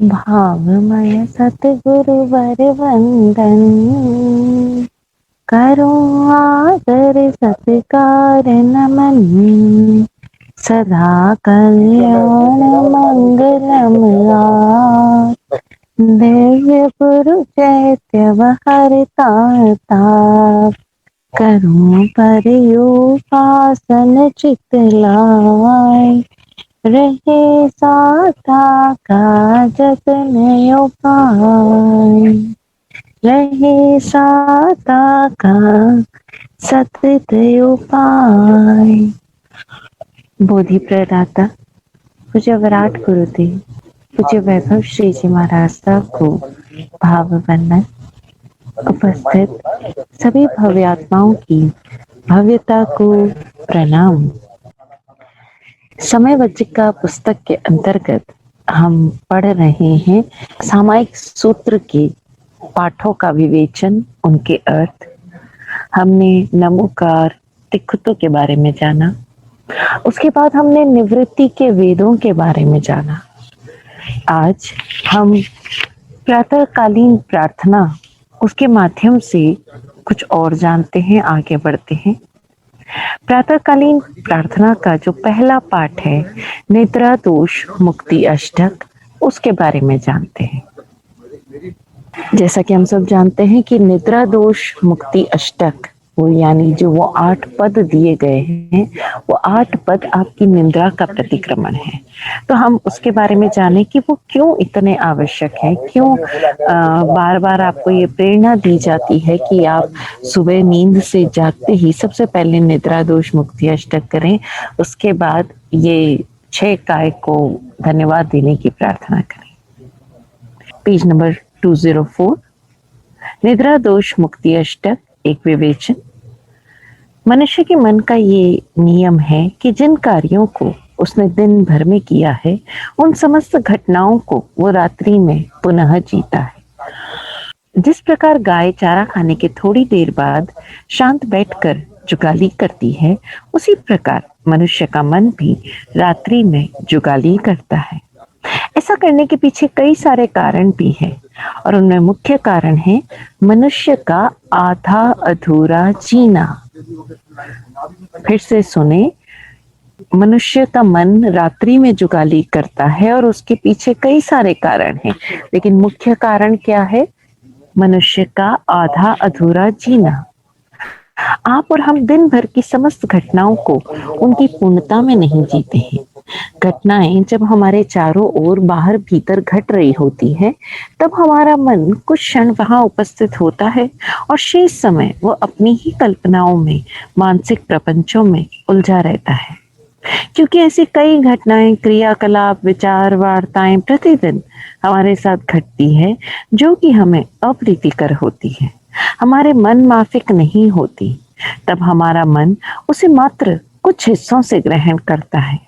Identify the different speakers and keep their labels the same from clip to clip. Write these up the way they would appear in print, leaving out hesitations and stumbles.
Speaker 1: भावमय सतगुरुवर वंदन, करूं आदर सत्कार नमन, सदा कल्याण मंगलमया, दिव्य पुरु चैत्य हरिता, करूं पर्युपासन चित लाय, रहे साता का जतन उपाय, रहे साता का सतत उपाय। बोधि प्रदाता पूज्य विराट गुरुदेव पूज्य वैभव श्री जी महाराज साहब को भाव वंदन। उपस्थित सभी भव्य आत्माओं की भव्यता को प्रणाम। समय वज्जिका पुस्तक के अंतर्गत हम पढ़ रहे हैं सामायिक सूत्र के पाठों का विवेचन, उनके अर्थ। हमने नमोकार तिक्खुतों के बारे में जाना, उसके बाद हमने निवृत्ति के वेदों के बारे में जाना। आज हम प्रातःकालीन प्रार्थना, उसके माध्यम से कुछ और जानते हैं, आगे बढ़ते हैं। प्रातःकालीन प्रार्थना का जो पहला पाठ है निद्रा दोष मुक्ति अष्टक, उसके बारे में जानते हैं। जैसा कि हम सब जानते हैं कि निद्रा दोष मुक्ति अष्टक, वो यानी जो वो 8 पद दिए गए हैं, वो 8 पद आपकी निद्रा का प्रतिक्रमण है। तो हम उसके बारे में जाने कि वो क्यों इतने आवश्यक है, क्यों बार बार आपको ये प्रेरणा दी जाती है कि आप सुबह नींद से जागते ही सबसे पहले निद्रा दोष मुक्ति अष्टक करें, उसके बाद ये 6 काय को धन्यवाद देने की प्रार्थना करें। पेज नंबर 204, निद्रा दोष मुक्ति अष्टक एक विवेचन। मनुष्य के मन का ये नियम है कि जिन कार्यों को उसने दिन भर में किया है, उन समस्त घटनाओं को वो रात्रि में पुनः जीता है। जिस प्रकार गाय चारा खाने के थोड़ी देर बाद शांत बैठकर जुगाली करती है, उसी प्रकार मनुष्य का मन भी रात्रि में जुगाली करता है। ऐसा करने के पीछे कई सारे कारण भी हैं, और उनमें मुख्य कारण है मनुष्य का आधा अधूरा जीना। फिर से सुने, मनुष्य का मन रात्रि में जुगाली करता है और उसके पीछे कई सारे कारण हैं, लेकिन मुख्य कारण क्या है? मनुष्य का आधा अधूरा जीना। आप और हम दिन भर की समस्त घटनाओं को उनकी पूर्णता में नहीं जीते हैं। घटनाएं जब हमारे चारों ओर बाहर भीतर घट रही होती है, तब हमारा मन कुछ क्षण वहां उपस्थित होता है और शेष समय वो अपनी ही कल्पनाओं में, मानसिक प्रपंचों में उलझा रहता है। क्योंकि ऐसी कई घटनाएं, क्रियाकलाप, विचार, वार्ताएं प्रतिदिन हमारे साथ घटती है जो कि हमें अप्रीतिकर होती है, हमारे मन माफिक नहीं होती। तब हमारा मन उसे मात्र कुछ हिस्सों से ग्रहण करता है।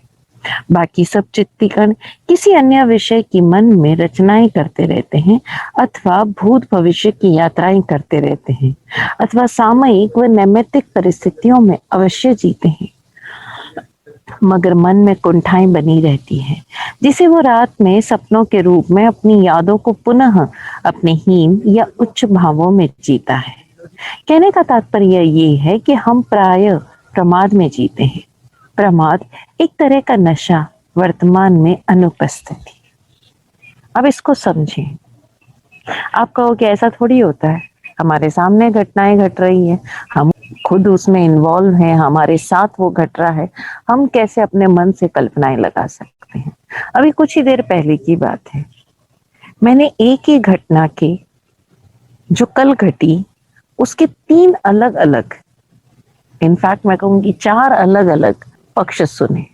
Speaker 1: बाकी सब चित्तीकरण किसी अन्य विषय की मन में रचनाएं करते रहते हैं, अथवा भूत भविष्य की यात्राएं करते रहते हैं, अथवा सामयिक व नैमित्तिक परिस्थितियों में अवश्य जीते हैं, मगर मन में कुंठाएं बनी रहती हैं, जिसे वो रात में सपनों के रूप में अपनी यादों को पुनः अपने हीन या उच्च भावों में जीता है। कहने का तात्पर्य ये है कि हम प्राय प्रमाद में जीते हैं। प्रमाद एक तरह का नशा, वर्तमान में अनुपस्थिति। अब इसको समझें। आप कहोगे ऐसा थोड़ी होता है, हमारे सामने घटनाएं घट रही हैं, हम खुद उसमें इन्वॉल्व हैं, हमारे साथ वो घट रहा है, हम कैसे अपने मन से कल्पनाएं लगा सकते हैं? अभी कुछ ही देर पहले की बात है, मैंने एक ही घटना के जो कल घटी उसके 3 अलग अलग, इनफैक्ट मैं कहूंगी 4 अलग अलग पक्ष सुने।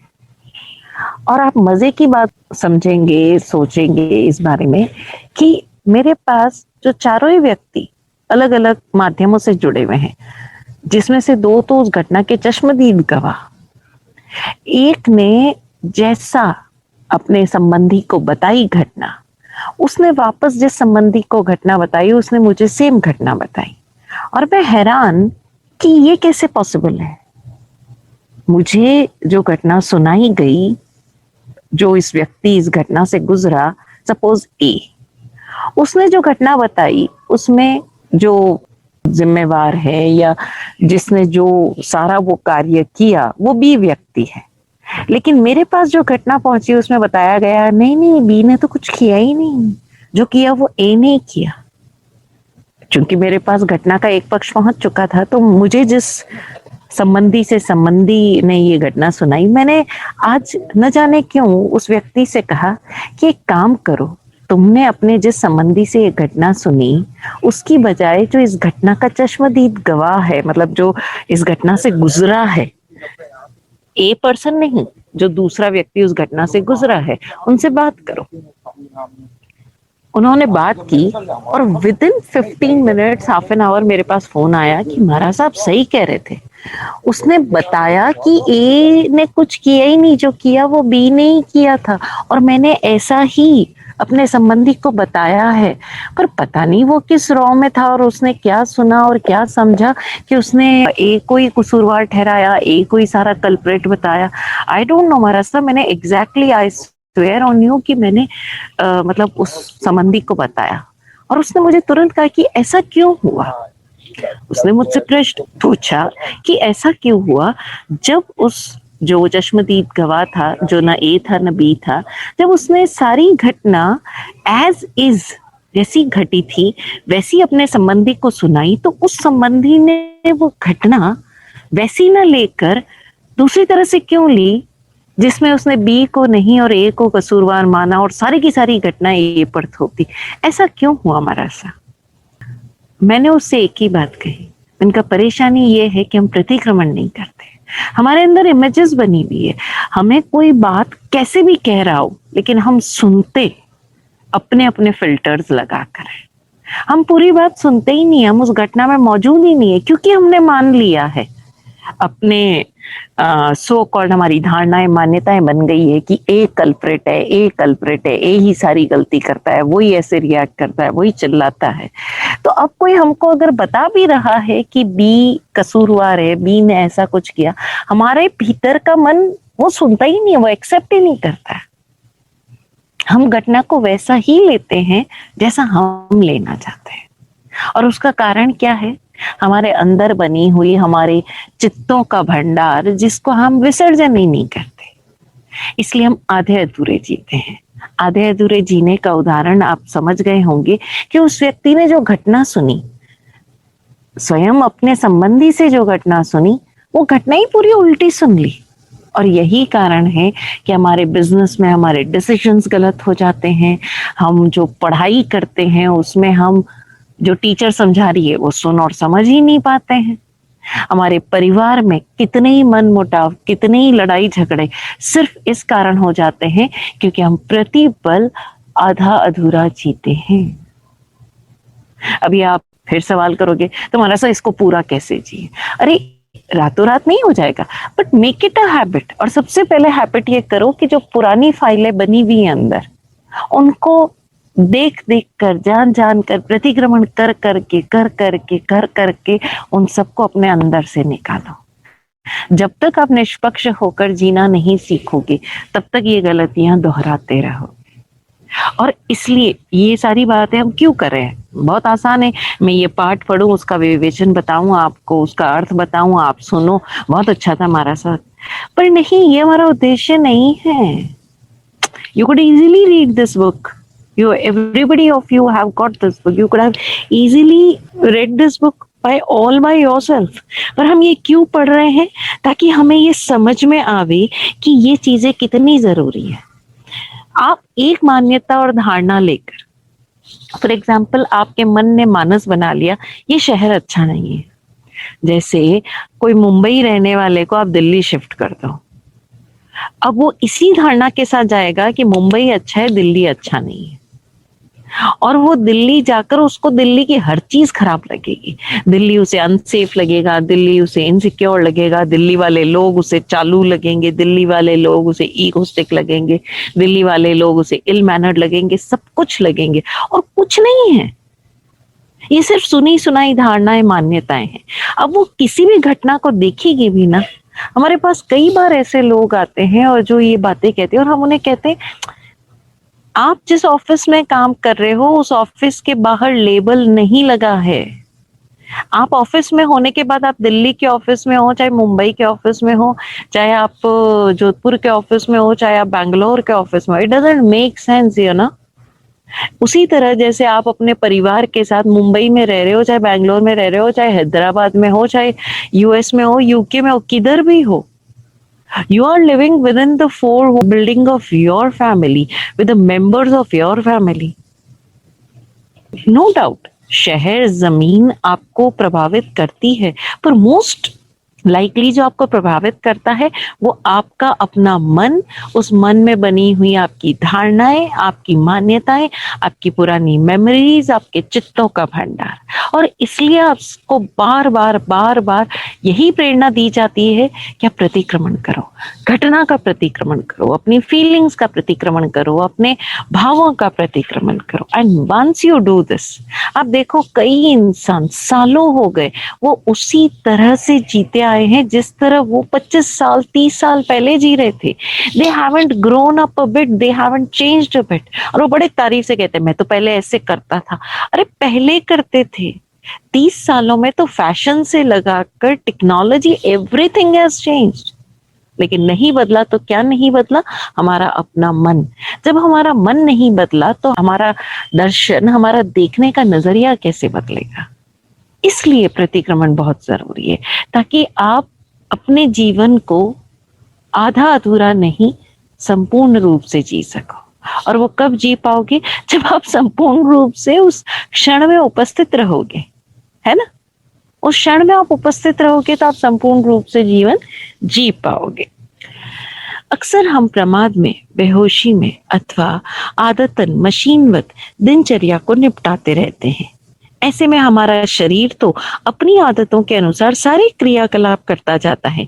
Speaker 1: और आप मजे की बात समझेंगे, सोचेंगे इस बारे में कि मेरे पास जो चारों ही व्यक्ति अलग अलग माध्यमों से जुड़े हुए हैं, जिसमें से 2 तो उस घटना के चश्मदीद गवाह। एक ने जैसा अपने संबंधी को बताई घटना, उसने वापस जिस संबंधी को घटना बताई, उसने मुझे सेम घटना बताई, और मैं हैरान कि ये कैसे पॉसिबल है। मुझे जो घटना सुनाई गई, जो इस व्यक्ति इस घटना से गुजरा, सपोज ए, उसने जो घटना बताई उसमें जो जिम्मेवार है या जिसने जो सारा वो कार्य किया वो बी व्यक्ति है, लेकिन मेरे पास जो घटना पहुंची उसमें बताया गया नहीं नहीं बी ने तो कुछ किया ही नहीं, जो किया वो ए ने किया। क्योंकि मेरे पास घटना का एक पक्ष पहुंच चुका था, तो मुझे जिस संबंधी ने ये घटना सुनाई, मैंने आज न जाने क्यों उस व्यक्ति से कहा कि एक काम करो, तुमने अपने जिस संबंधी से ये घटना सुनी उसकी बजाय जो इस घटना का चश्मदीद गवाह है, मतलब जो इस घटना से गुजरा है, ए पर्सन नहीं, जो दूसरा व्यक्ति उस घटना से गुजरा है, उनसे बात करो। उन्होंने बात की और with in 15 minutes, half an hour मेरे पास फोन आया कि महाराज साहब सही कह रहे थे। उसने बताया कि ए ने कुछ किया ही नहीं, जो किया वो बी ने ही किया था, और मैंने ऐसा ही अपने संबंधी को बताया है। पर पता नहीं वो किस रॉ में था और उसने क्या सुना और क्या समझा कि उसने ए को ही कसूरवार ठहराया, ए को ही सारा कल्प्रेट बताया। आई डोंट नो महाराज साहब, मैंने exactly I swear on you कि मैंने मतलब उस संबंधी को बताया, और उसने मुझे तुरंत कहा कि ऐसा क्यों हुआ। उसने मुझसे प्रश्न पूछा कि ऐसा क्यों हुआ, जब उस जो चश्मदीद गवाह था, जो ना ए था ना बी था, जब उसने सारी घटना एज इज जैसी घटी थी वैसी अपने संबंधी को सुनाई, तो उस संबंधी ने वो घटना वैसी ना लेकर दूसरी तरह से क्यों ली, जिसमें उसने बी को नहीं और ए को कसूरवार माना और सारी की सारी घटना ए पर थोप दी। ऐसा क्यों हुआ हमारा सा? मैंने उससे एक ही बात कही, इनका परेशानी ये है कि हम प्रतिक्रमण नहीं करते, हमारे अंदर इमेजेस बनी हुई है, हमें कोई बात कैसे भी कह रहा हो लेकिन हम सुनते अपने अपने फिल्टर्स लगा कर है। हम पूरी बात सुनते ही नहीं, हम उस घटना में मौजूद ही नहीं है, क्योंकि हमने मान लिया है अपने सो कॉल्ड, हमारी धारणाएं मान्यताएं बन गई है कि ए कल्प्रेट है, ए कल्प्रेट है, ए ही सारी गलती करता है, वही ऐसे रिएक्ट करता है, वही चिल्लाता है। तो अब कोई हमको अगर बता भी रहा है कि बी कसूरवार है, बी ने ऐसा कुछ किया, हमारे भीतर का मन वो सुनता ही नहीं है, वो एक्सेप्ट ही नहीं करता है। हम घटना को वैसा ही लेते हैं जैसा हम लेना चाहते हैं, और उसका कारण क्या है? हमारे अंदर बनी हुई हमारे चित्तों का भंडार, जिसको हम विसर्जन ही नहीं करते। इसलिए हम आधे अधूरे जीते हैं। आधे अधूरे जीने का उदाहरण आप समझ गए होंगे कि उस व्यक्ति ने जो घटना सुनी, स्वयं अपने संबंधी से जो घटना सुनी, वो घटना ही पूरी उल्टी सुन ली। और यही कारण है कि हमारे बिजनेस में हमारे डिसीजंस गलत हो जाते हैं। हम जो पढ़ाई करते हैं उसमें हम जो टीचर समझा रही है वो सुन और समझ ही नहीं पाते हैं। हमारे परिवार में कितने ही मन मुटाव, कितने ही लड़ाई झगड़े सिर्फ इस कारण हो जाते हैं क्योंकि हम प्रतिपल आधा अधूरा जीते हैं। अभी आप फिर सवाल करोगे तुम्हारा सा इसको पूरा कैसे जिए? अरे रातों रात नहीं हो जाएगा, but make it a habit. और सबसे पहले हैबिट ये करो कि जो पुरानी फाइलें बनी हुई हैं अंदर, उनको देख देख कर, जान जान कर, प्रतिक्रमण कर करके उन सबको अपने अंदर से निकालो। जब तक आप निष्पक्ष होकर जीना नहीं सीखोगे तब तक ये गलतियां दोहराते रहोगे। और इसलिए ये सारी बातें हम क्यों कर रहे हैं? बहुत आसान है, मैं ये पाठ पढ़ूं, उसका विवेचन बताऊं आपको, उसका अर्थ बताऊं, आप सुनो, बहुत अच्छा था हमारा साथ। पर नहीं, ये हमारा उद्देश्य नहीं है। You could easily read this book, everybody of you have got this book, you could have easily read this book by yourself। पर हम ये क्यों पढ़ रहे हैं? ताकि हमें ये समझ में आवे कि ये चीजें कितनी जरूरी है। आप एक मान्यता और धारणा लेकर, फॉर एग्जाम्पल आपके मन ने मानस बना लिया ये शहर अच्छा नहीं है, जैसे कोई मुंबई रहने वाले को आप दिल्ली शिफ्ट कर दो, अब वो इसी धारणा के साथ जाएगा कि मुंबई अच्छा है, दिल्ली अच्छा नहीं है, और वो दिल्ली जाकर उसको दिल्ली की हर चीज खराब लगेगी। दिल्ली उसे अनसेफ लगेगा, दिल्ली उसे इनसिक्योर लगेगा, दिल्ली वाले लोग उसे चालू लगेंगे, दिल्ली वाले लोग उसे ईगोस्टिक लगेंगे, दिल्ली वाले लोग उसे इल मैनर्ड लगेंगे, सब कुछ लगेंगे। और कुछ नहीं है, ये सिर्फ सुनी सुनाई धारणाएं, मान्यताएं हैं। अब वो किसी भी घटना को देखेगी भी ना, हमारे पास कई बार ऐसे लोग आते हैं और जो ये बातें कहते हैं और हम उन्हें कहते हैं आप जिस ऑफिस में काम कर रहे हो उस ऑफिस के बाहर लेबल नहीं लगा है। आप ऑफिस में होने के बाद आप दिल्ली के ऑफिस में हो, चाहे मुंबई के ऑफिस में हो, चाहे आप जोधपुर के ऑफिस में हो, चाहे आप बैंगलोर के ऑफिस में हो, it doesn't make sense, you know. उसी तरह जैसे आप अपने परिवार के साथ मुंबई में रह रहे हो, चाहे बैंगलोर में रह रहे हो, चाहे हैदराबाद में हो, चाहे यूएस में हो, यूके में हो, किधर भी हो, you are living within the four building of your family with the members of your family. No doubt शहर जमीन आपको प्रभावित करती है, पर मोस्ट लाइकली जो आपको प्रभावित करता है वो आपका अपना मन, उस मन में बनी हुई आपकी धारणाएं, आपकी मान्यताएं, आपकी पुरानी मेमोरीज, आपके चित्तों का भंडार। और इसलिए आपको बार बार बार बार यही प्रेरणा दी जाती है कि आप प्रतिक्रमण करो, घटना का प्रतिक्रमण करो, अपनी फीलिंग्स का प्रतिक्रमण करो, अपने भावों का प्रतिक्रमण करो। And once you do this, आप देखो कई इंसान सालों हो गए वो उसी तरह से जीते आए हैं जिस तरह वो 25 साल 30 साल पहले जी रहे थे। They haven't grown up a bit, they haven't changed a bit. और वो बड़े तारीफ से कहते हैं मैं तो पहले ऐसे करता था। अरे पहले करते थे, 30 सालों में तो फैशन से लगाकर टेक्नोलॉजी एवरीथिंग हैज चेंज्ड। लेकिन नहीं बदला तो क्या नहीं बदला? हमारा अपना मन। जब हमारा मन नहीं बदला तो हमारा दर्शन, हमारा देखने का नजरिया कैसे बदलेगा? इसलिए प्रतिक्रमण बहुत जरूरी है, ताकि आप अपने जीवन को आधा अधूरा नहीं, संपूर्ण रूप से जी सको। और वो कब जी पाओगे? जब आप संपूर्ण रूप से उस क्षण में उपस्थित रहोगे, है ना? उस क्षण में आप उपस्थित रहोगे तो आप संपूर्ण रूप से जीवन जी पाओगे। अक्सर हम प्रमाद में, बेहोशी में अथवा आदतन मशीनवत दिनचर्या को निपटाते रहते हैं। ऐसे में हमारा शरीर तो अपनी आदतों के अनुसार सारे क्रियाकलाप करता जाता है,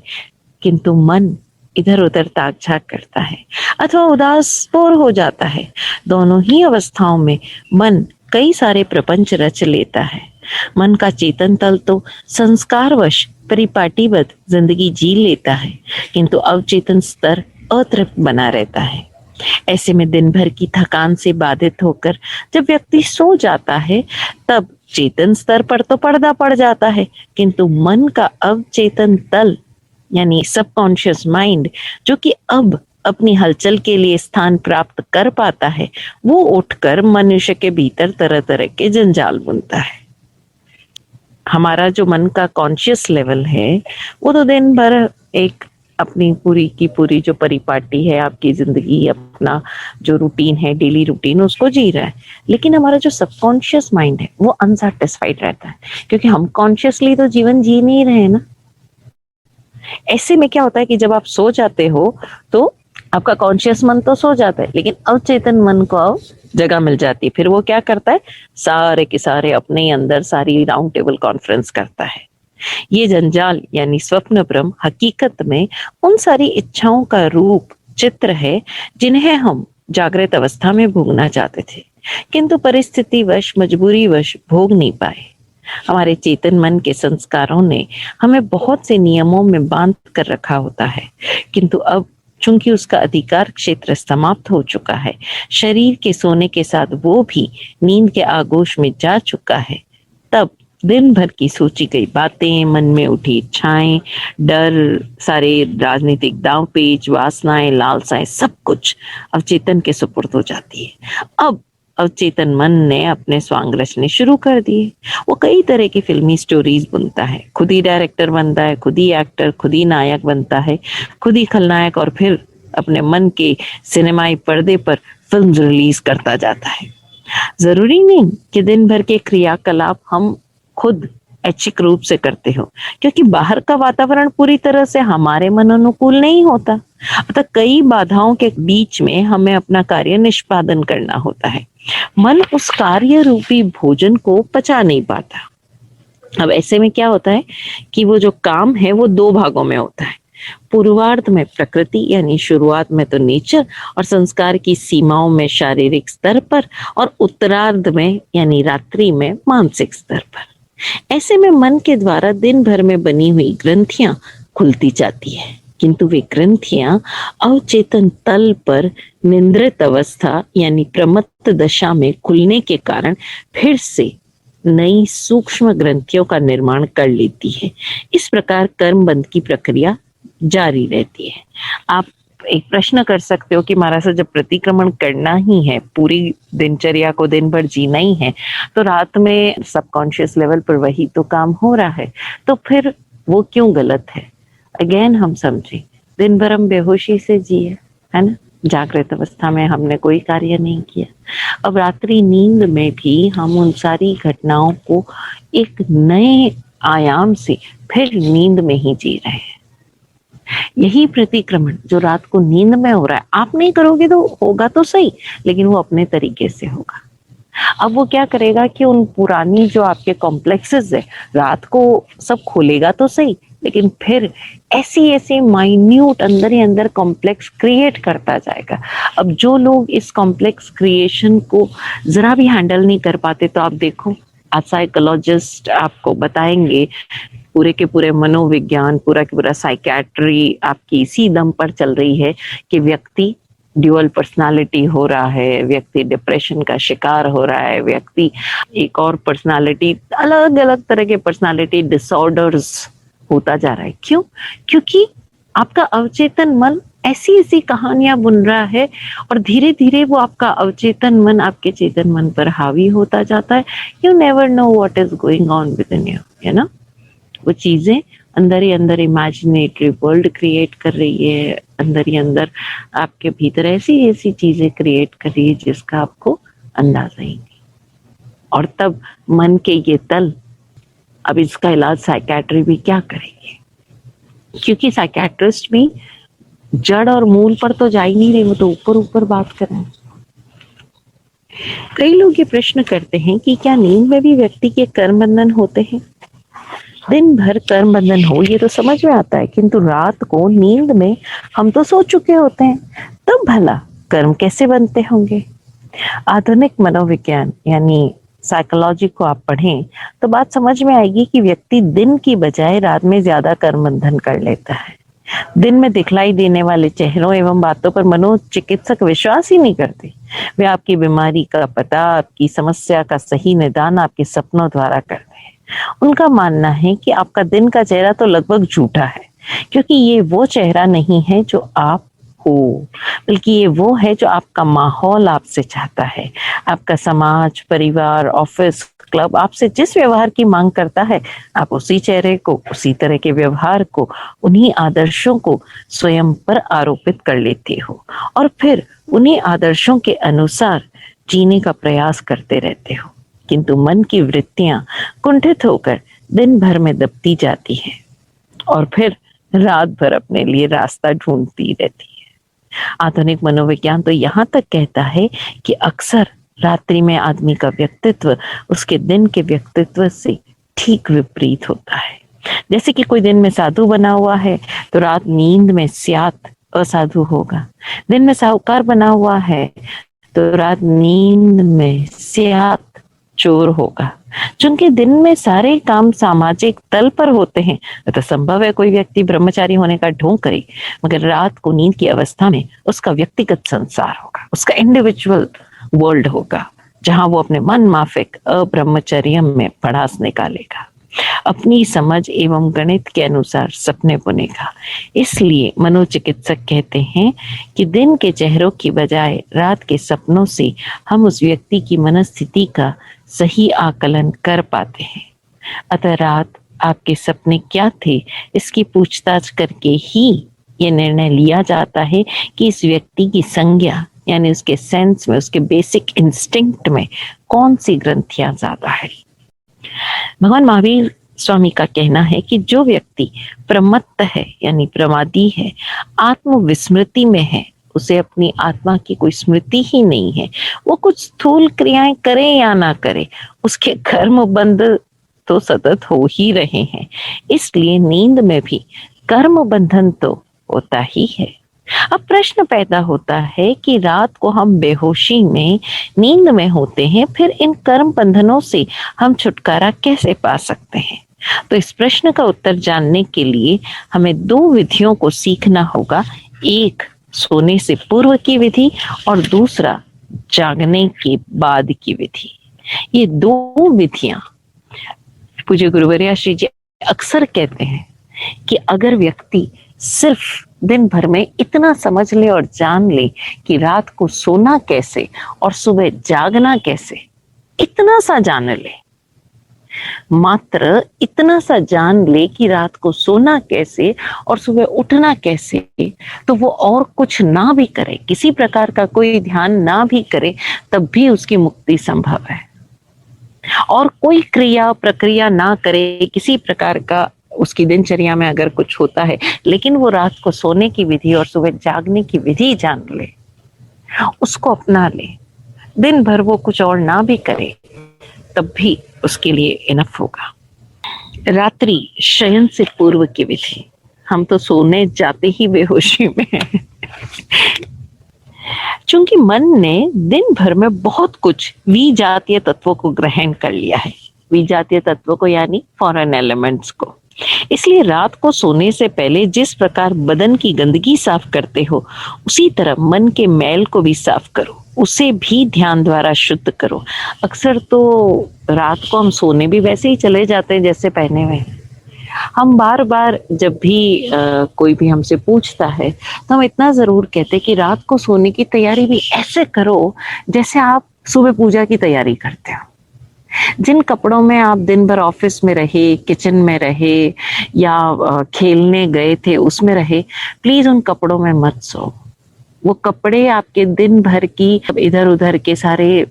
Speaker 1: किंतु मन इधर उधर ताक झाक करता है अथवा उदास बोर हो जाता है। दोनों ही अवस्थाओं में मन कई सारे प्रपंच रच लेता है। मन का चेतन तल तो संस्कारवश परिपाटीबद्ध जिंदगी जी लेता है, किंतु अवचेतन स्तर अतृप्त बना रहता है। ऐसे में दिन भर की थकान से बाधित होकर जब व्यक्ति सो जाता है तब चेतन स्तर पर तो पर्दा पड़ जाता है, किंतु मन का अवचेतन तल यानी सबकॉन्शियस माइंड, जो कि अब अपनी हलचल के लिए स्थान प्राप्त कर पाता है, वो उठकर मनुष्य के भीतर तरह तरह के जंजाल बुनता है। हमारा जो मन का कॉन्शियस लेवल है वो तो दिन भर एक अपनी पूरी की पूरी जो परिपाटी है, आपकी जिंदगी, अपना जो रूटीन है, डेली रूटीन, उसको जी रहा है। लेकिन हमारा जो सबकॉन्शियस माइंड है वो अनसैटिस्फाइड रहता है, क्योंकि हम कॉन्शियसली तो जीवन जी नहीं रहे ना। ऐसे में क्या होता है कि जब आप सो जाते हो तो आपका कॉन्शियस मन तो सो जाता है, लेकिन अवचेतन मन को अब जगह मिल जाती है। फिर वो क्या करता है? सारे के सारे अपने ही अंदर सारी राउंड टेबल कॉन्फ्रेंस करता है। ये जंजाल यानी स्वप्न भ्रम हकीकत में उन सारी इच्छाओं का रूप चित्र है जिन्हें हम जागृत अवस्था में भोगना चाहते थे, किंतु परिस्थितिवश, मजबूरीवश भोग नहीं पाए। हमारे चेतन मन के संस्कारों ने हमें बहुत से नियमों में बांध कर रखा होता है, किंतु अब चूंकि उसका अधिकार क्षेत्र समाप्त हो चुका है, शरीर के सोने के साथ वो भी नींद के आगोश में जा चुका है, तब दिन भर की सोची गई बातें, मन में उठी इच्छाएं, डर, सारे राजनीतिक दांव पेच, वासनाएं, लालसाएं, सब कुछ अवचेतन के सुपुर्द हो जाती है। अब अवचेतन मन ने अपने स्वांग रचने शुरू कर दिए। वो कई तरह की फिल्मी स्टोरीज बुनता है, खुद ही डायरेक्टर बनता है, खुद ही एक्टर, खुद ही नायक बनता है, खुद ही खलनायक, और फिर अपने मन के सिनेमाई पर्दे पर फिल्म रिलीज करता जाता है। जरूरी नहीं कि दिन भर के क्रियाकलाप हम खुद ऐच्छिक रूप से करते हो, क्योंकि बाहर का वातावरण पूरी तरह से हमारे मन अनुकूल नहीं होता, अतः कई बाधाओं के बीच में हमें अपना कार्य निष्पादन करना होता है। मन उस कार्य रूपी भोजन को पचा नहीं पाता। अब ऐसे में क्या होता है कि वो जो काम है वो दो भागों में होता है। पूर्वार्ध में प्रकृति यानी शुरुआत में तो नेचर और संस्कार की सीमाओं में शारीरिक स्तर पर, और उत्तरार्ध में यानी रात्रि में मानसिक स्तर पर। ऐसे में मन के द्वारा दिन भर में बनी हुई ग्रंथियां खुलती जाती है, किंतु वे ग्रंथियां अवचेतन तल पर निंद्रित अवस्था यानी प्रमत्त दशा में खुलने के कारण फिर से नई सूक्ष्म ग्रंथियों का निर्माण कर लेती है। इस प्रकार कर्म बंध की प्रक्रिया जारी रहती है। आप एक प्रश्न कर सकते हो कि महाराज जब प्रतिक्रमण करना ही है, पूरी दिनचर्या को दिन भर जीना ही है, तो रात में सबकॉन्शियस लेवल पर वही तो काम हो रहा है, तो फिर वो क्यों गलत है? अगेन हम समझे, दिन भर हम बेहोशी से जिए, है ना, जागृत अवस्था में हमने कोई कार्य नहीं किया। अब रात्रि नींद में भी हम उन सारी घटनाओं को एक नए आयाम से फिर नींद में ही जी रहे हैं। यही प्रतिक्रमण जो रात को नींद में हो रहा है, आप नहीं करोगे तो होगा तो सही, लेकिन वो अपने तरीके से होगा। अब वो क्या करेगा कि उन पुरानी जो आपके कॉम्प्लेक्सेस है, रात को सब खोलेगा तो सही, लेकिन फिर ऐसी ऐसी माइन्यूट अंदर ही अंदर कॉम्प्लेक्स क्रिएट करता जाएगा। अब जो लोग इस कॉम्प्लेक्स क्रिएशन को जरा भी हैंडल नहीं कर पाते, तो आप देखो, आज साइकोलॉजिस्ट आपको बताएंगे, पूरे के पूरे मनोविज्ञान, पूरा के पूरा साइकेट्री आपकी इसी दम पर चल रही है कि व्यक्ति ड्यूअल पर्सनालिटी हो रहा है, व्यक्ति डिप्रेशन का शिकार हो रहा है, व्यक्ति एक और पर्सनालिटी, अलग अलग तरह के पर्सनालिटी डिसऑर्डर्स होता जा रहा है। क्यों? क्योंकि आपका अवचेतन मन ऐसी ऐसी कहानियां बुन रहा है और धीरे धीरे वो आपका अवचेतन मन आपके चेतन मन पर हावी होता जाता है। You never know what is going on with in you, है ना। वो चीजें अंदर ही अंदर इमेजिनेटरी वर्ल्ड क्रिएट कर रही है, अंदर ही अंदर आपके भीतर ऐसी ऐसी चीजें क्रिएट कर रही है जिसका आपको अंदाजा ही नहीं। और तब मन के ये तल, अब इसका इलाज साइकेट्री भी क्या करेंगे, क्योंकि साइकेट्रिस्ट भी जड़ और मूल पर तो जा ही नहीं रहे, वो तो ऊपर ऊपर बात कर रहे हैं। कई लोग ये प्रश्न करते हैं कि क्या नींद में भी व्यक्ति के कर्म बंधन होते हैं? दिन भर कर्म बंधन हो ये तो समझ में आता है, किंतु रात को नींद में हम तो सो चुके होते हैं, तब भला कर्म कैसे बनते होंगे? आधुनिक मनोविज्ञान यानी साइकोलॉजी को आप पढ़ें तो बात समझ में आएगी कि व्यक्ति दिन की बजाय रात में ज्यादा कर्म बंधन कर लेता है। दिन में दिखलाई देने वाले चेहरों एवं बातों पर मनोचिकित्सक विश्वास ही नहीं करते। वे आपकी बीमारी का पता, आपकी समस्या का सही निदान आपके सपनों द्वारा करते हैं। उनका मानना है कि आपका दिन का चेहरा तो लगभग झूठा है, क्योंकि ये वो चेहरा नहीं है जो आप हो, बल्कि ये वो है जो आपका माहौल आपसे चाहता है। आपका समाज, परिवार, ऑफिस, क्लब आपसे जिस व्यवहार की मांग करता है, आप उसी चेहरे को, उसी तरह के व्यवहार को, उन्हीं आदर्शों को स्वयं पर आरोपित कर लेते हो और फिर उन्हीं आदर्शों के अनुसार जीने का प्रयास करते रहते हो। किंतु मन की वृत्तियां कुंठित होकर दिन भर में दबती जाती हैं और फिर रात भर अपने लिए रास्ता ढूंढती रहती है। आधुनिक मनोविज्ञान तो यहाँ तक कहता है कि अक्सर रात्रि में आदमी का व्यक्तित्व उसके दिन के व्यक्तित्व से ठीक विपरीत होता है। जैसे कि कोई दिन में साधु बना हुआ है तो रात नींद में स्यात असाधु होगा। दिन में साहूकार बना हुआ है तो रात नींद में स्यात चोर होगा। चूंकि दिन में सारे काम सामाजिक तल पर होते हैं, तो संभव है कोई व्यक्ति ब्रह्मचारी होने का ढोंग करे, मगर रात को नींद की अवस्था में उसका व्यक्तिगत संसार होगा, उसका इंडिविजुअल वर्ल्ड होगा, जहां वो अपने मन माफिक अब्रह्मचर्य में पड़ास निकालेगा, अपनी समझ एवं गणित के अनुसार सपने बुनेगा। इसलिए मनोचिकित्सक कहते हैं कि दिन के चेहरों की बजाय रात के सपनों से हम उस व्यक्ति की मनस्थिति का सही आकलन कर पाते हैं। अतः रात आपके सपने क्या थे, इसकी पूछताछ करके ही ये निर्णय लिया जाता है कि इस व्यक्ति की संज्ञा यानी उसके सेंस में, उसके बेसिक इंस्टिंक्ट में कौन सी ग्रंथियां ज्यादा है। भगवान महावीर स्वामी का कहना है कि जो व्यक्ति प्रमत्त है यानी प्रमादी है, आत्मविस्मृति में है, उसे अपनी आत्मा की कोई स्मृति ही नहीं है, वो कुछ स्थूल क्रियाएं करे या ना करे, उसके कर्म बंध तो सतत हो ही रहे हैं। इसलिए नींद में भी कर्म बंधन तो होता ही है। अब प्रश्न पैदा होता है कि रात को हम बेहोशी में, नींद में होते हैं, फिर इन कर्म बंधनों से हम छुटकारा कैसे पा सकते हैं? तो इस प्रश्न का उत्तर जानने के लिए हमें दो विधियों को सीखना होगा। एक सोने से पूर्व की विधि और दूसरा जागने के बाद की विधि। ये दो विधियां पूज्य गुरुवर्या श्री जी अक्सर कहते हैं कि अगर व्यक्ति सिर्फ दिन भर में इतना समझ ले और जान ले कि रात को सोना कैसे और सुबह जागना कैसे, इतना सा जान ले, मात्र इतना सा जान ले कि रात को सोना कैसे और सुबह उठना कैसे, तो वो और कुछ ना भी करे, किसी प्रकार का कोई ध्यान ना भी करे, तब भी उसकी मुक्ति संभव है। और कोई क्रिया प्रक्रिया ना करे, किसी प्रकार का उसकी दिनचर्या में अगर कुछ होता है, लेकिन वो रात को सोने की विधि और सुबह जागने की विधि जान ले, उसको अपना ले, दिन भर वो कुछ और ना भी करे, तब भी उसके लिए इनफ होगा। रात्रि शयन से पूर्व की विधि। हम तो सोने जाते ही बेहोशी में हैं। चूंकि मन ने दिन भर में बहुत कुछ विजातीय तत्वों को ग्रहण कर लिया है, विजातीय तत्वों को यानी फॉरेन एलिमेंट्स को, इसलिए रात को सोने से पहले जिस प्रकार बदन की गंदगी साफ करते हो, उसी तरह मन के मैल को भी साफ करो, उसे भी ध्यान द्वारा शुद्ध करो। अक्सर तो रात को हम सोने भी वैसे ही चले जाते हैं जैसे पहने हुए। हम बार बार जब भी कोई भी हमसे पूछता है तो हम इतना जरूर कहते कि रात को सोने की तैयारी भी ऐसे करो जैसे आप सुबह पूजा की तैयारी करते हो। जिन कपड़ों में आप दिन भर ऑफिस में रहे, किचन में रहे या खेलने गए थे उसमें रहे, प्लीज उन कपड़ों में मत सो। वो कपड़े आपके दिन भर की इधर उधर के सारे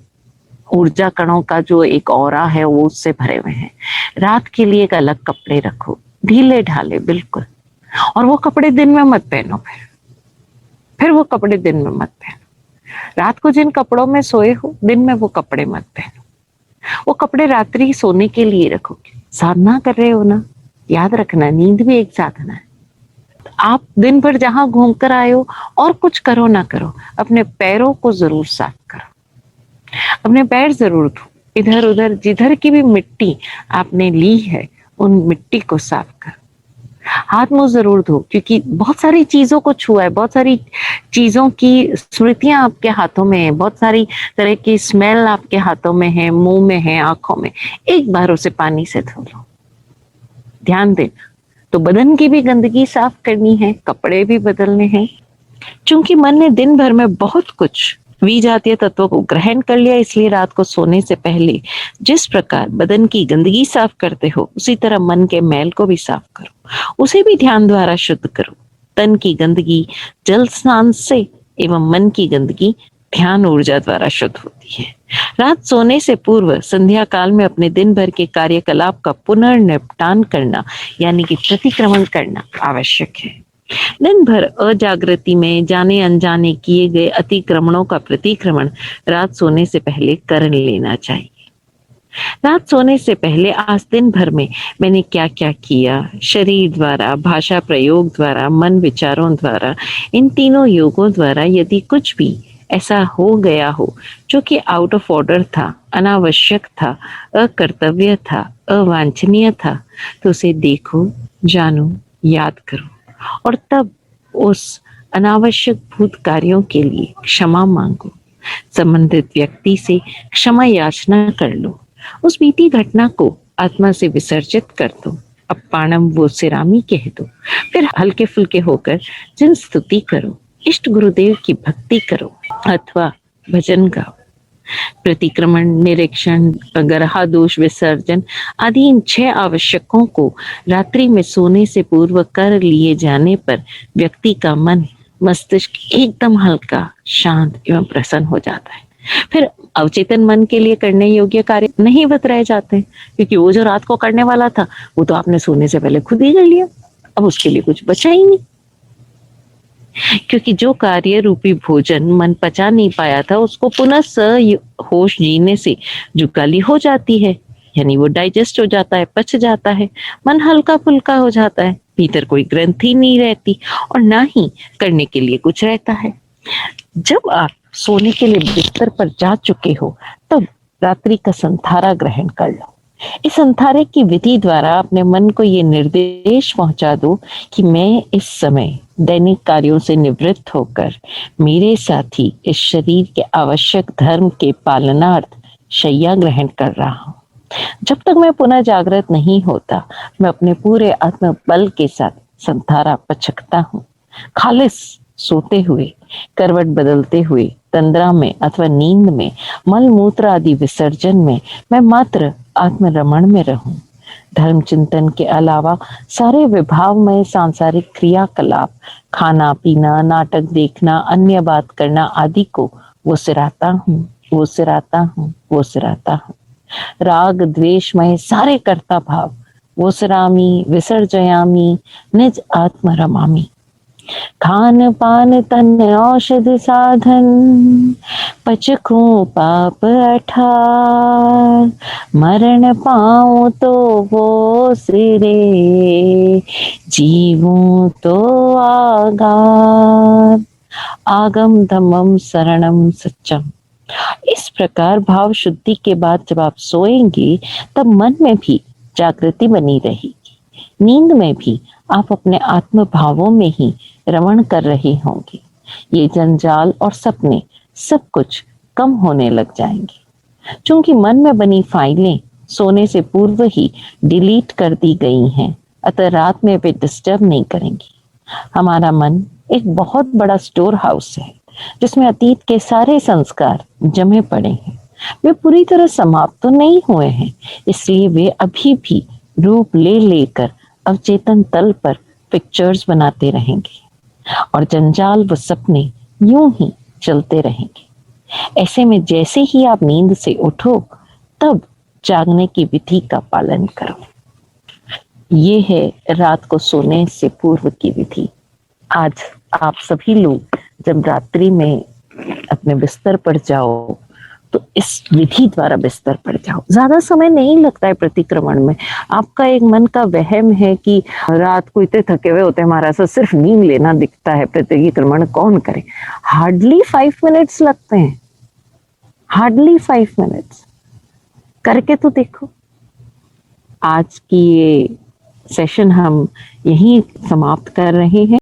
Speaker 1: ऊर्जा कणों का जो एक ऑरा है वो उससे भरे हुए हैं। रात के लिए एक अलग कपड़े रखो, ढीले ढाले बिल्कुल, और वो कपड़े दिन में मत पहनो। फिर वो कपड़े दिन में मत पहनो। रात को जिन कपड़ों में सोए हो, दिन में वो कपड़े मत पहनो। वो कपड़े रात्रि सोने के लिए रखोगे। साधना कर रहे हो ना, याद रखना नींद भी एक साधना है। आप दिन भर जहां घूम कर आए हो और कुछ करो ना करो, अपने पैरों को जरूर साफ करो, अपने पैर जरूर धो, इधर उधर जिधर की भी मिट्टी आपने ली है उन मिट्टी को साफ करो। हाथ मुंह जरूर धो, क्योंकि बहुत सारी चीजों को छुआ है, बहुत सारी चीजों की स्मृतियां आपके हाथों में है, बहुत सारी तरह की स्मेल आपके हाथों में है, मुंह में है, आंखों में। एक बार उसे पानी से धो लो। ध्यान देना, तो बदन की भी गंदगी साफ करनी है, कपड़े भी बदलने हैं। चूंकि मन ने दिन भर में बहुत कुछ विजातीय तत्वों को ग्रहण कर लिया, इसलिए रात को सोने से पहले जिस प्रकार बदन की गंदगी साफ करते हो, उसी तरह मन के मैल को भी साफ करो, उसे भी ध्यान द्वारा शुद्ध करो। तन की गंदगी जल स्नान से एवं मन की गंदगी ध्यान ऊर्जा द्वारा शुद्ध होती है। रात सोने से पूर्व संध्या काल में अपने दिन भर के कार्यकलाप का पुनर्निपटान करना यानी कि प्रतिक्रमण करना आवश्यक है। दिन भर अजागृति में जाने अनजाने किए गए अतिक्रमणों का प्रतिक्रमण रात सोने से पहले कर लेना चाहिए। रात सोने से पहले आज दिन भर में मैंने क्या क्या किया, शरीर द्वारा, भाषा प्रयोग द्वारा, मन विचारों द्वारा, इन तीनों योगों द्वारा यदि कुछ भी ऐसा हो गया हो जो कि आउट ऑफ ऑर्डर था, अनावश्यक था, अकर्तव्य था, अवांछनीय था, तो उसे देखो, जानो, याद करो और तब उस अनावश्यक भूत कार्यों के लिए क्षमा मांगो। संबंधित व्यक्ति से क्षमा याचना कर लो। उस बीती घटना को आत्मा से विसर्जित कर दो। अपाणम वो सिरामी कह दो। फिर हल्के फुल्के होकर जिन स्तुति करो, इष्ट गुरुदेव की भक्ति करो अथवा भजन गाओ। प्रतिक्रमण, निरीक्षण, ग्रह दोष विसर्जन आदि इन 6 आवश्यकों को रात्रि में सोने से पूर्व कर लिए जाने पर व्यक्ति का मन मस्तिष्क एकदम हल्का, शांत एवं प्रसन्न हो जाता है। फिर अवचेतन मन के लिए करने योग्य कार्य नहीं बतराए जाते, क्योंकि वो जो रात को करने वाला था वो तो आपने सोने से पहले खुद ही कर लिया, अब उसके लिए कुछ बचा ही नहीं। क्योंकि जो कार्य रूपी भोजन मन पचा नहीं पाया था, उसको पुनः होश जीने से जुकाली हो जाती है, यानी वो डाइजेस्ट हो जाता है, पच जाता है, मन हल्का फुल्का हो जाता है, भीतर कोई ग्रंथि नहीं रहती और ना ही करने के लिए कुछ रहता है। जब आप सोने के लिए बिस्तर पर जा चुके हो, तब रात्रि का संथारा ग्रहण कर लो। इस अंधारे की विधि द्वारा अपने मन को ये निर्देश पहुंचा दो कि मैं इस समय दैनिक कार्यों से निवृत्त होकर मेरे साथी इस शरीर के आवश्यक धर्म के पालनार्थ शैया ग्रहण कर रहा हूं। जब तक मैं पुनः जागृत नहीं होता, मैं अपने पूरे आत्म बल के साथ संधारा पचकता हूँ। खालिस सोते हुए, करवट बदलते हुए, तंद्रा में अथवा नींद में, मल मूत्र आदि विसर्जन में मैं मात्र आत्मरमण में रहूं। धर्म चिंतन के अलावा सारे विभावमय सांसारिक क्रियाकलाप, खाना पीना, नाटक देखना, अन्य बात करना आदि को वो सिराता हूँ, वो सिराता हूँ, वो सिराता हूँ। राग द्वेषमय सारे कर्ता भाव वो सरामी विसर्जयामी, निज आत्म रमामी। खान पान तन औषध साधन, पचखूं पाप अठार, मरण पाऊं तो वो सिरे, जीवूं तो आगार। आगम धम्मम शरणम सच्चम। इस प्रकार भाव शुद्धि के बाद जब आप सोएंगे, तब मन में भी जागृति बनी रहेगी। नींद में भी आप अपने आत्म भावों में ही रमण कर रहे होंगे। ये जंजाल और सपने सब कुछ कम होने लग जाएंगे। क्योंकि मन में बनी फाइलें सोने से पूर्व ही डिलीट कर दी गई हैं, अतः रात में वे डिस्टर्ब नहीं करेंगी। हमारा मन एक बहुत बड़ा स्टोर हाउस है, जिसमें अतीत के सारे संस्कार जमे पड़े हैं। वे पूरी तरह समाप्त तो नहीं हुए हैं, इसलिए वे अभी भी रूप ले लेकर अवचेतन तल पर पिक्चर्स बनाते रहेंगे और जंजाल व सपने यूं ही चलते रहेंगे। ऐसे में जैसे ही आप नींद से उठो, तब जागने की विधि का पालन करो। ये है रात को सोने से पूर्व की विधि। आज आप सभी लोग जब रात्रि में अपने बिस्तर पर जाओ, तो इस विधि द्वारा बिस्तर पर जाओ। ज्यादा समय नहीं लगता है प्रतिक्रमण में। आपका एक मन का वहम है कि रात को इतने थके हुए होते हैं महाराज, सिर्फ नींद लेना दिखता है, प्रतिक्रमण कौन करे। हार्डली 5 मिनट्स लगते हैं, हार्डली 5 मिनट्स। करके तो देखो। आज की ये सेशन हम यहीं समाप्त कर रहे हैं।